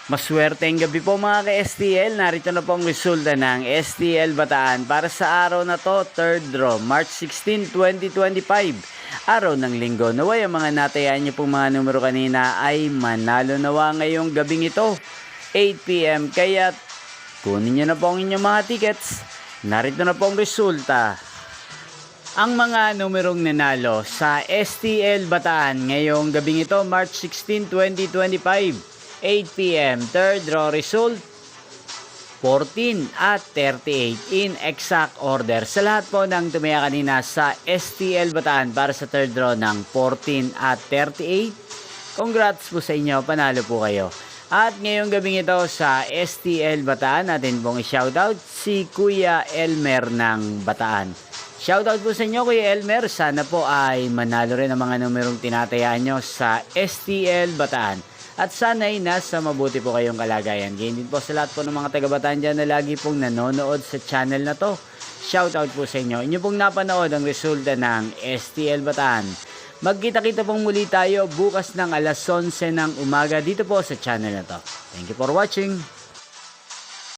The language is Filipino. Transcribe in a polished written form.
Maswerteng gabi po mga ka-STL. Narito na po ang resulta ng STL Bataan para sa araw na to, 3rd draw, March 16, 2025. Araw ng linggo. Naway ang mga natayaan niyo pong mga numero kanina ay manalo nawa ngayong gabing ito, 8 PM. Kaya kunin niyo na po ang inyong mga tickets. Narito na po ang resulta. Ang mga numerong nanalo sa STL Bataan ngayong gabing ito, March 16, 2025. 8 PM, third draw result, 14 at 38 in exact order. Sa lahat po ng tumaya kanina sa STL Bataan para sa third draw ng 14 at 38, congrats po sa inyo, panalo po kayo. At ngayong gabing ito sa STL Bataan, natin pong i-shoutout si Kuya Elmer ng Bataan. Shoutout po sa inyo Kuya Elmer, sana po ay manalo rin ang mga numerong tinatayaan nyo sa STL Bataan. At sana'y nasa mabuti po kayong kalagayan. Ganyan din po sa lahat po ng mga taga-Bataan dyan na lagi pong nanonood sa channel na to. Shoutout po sa inyo. Inyo pong napanood ang resulta ng STL Bataan. Magkita-kita pong muli tayo bukas ng alas 11 ng umaga dito po sa channel na to. Thank you for watching.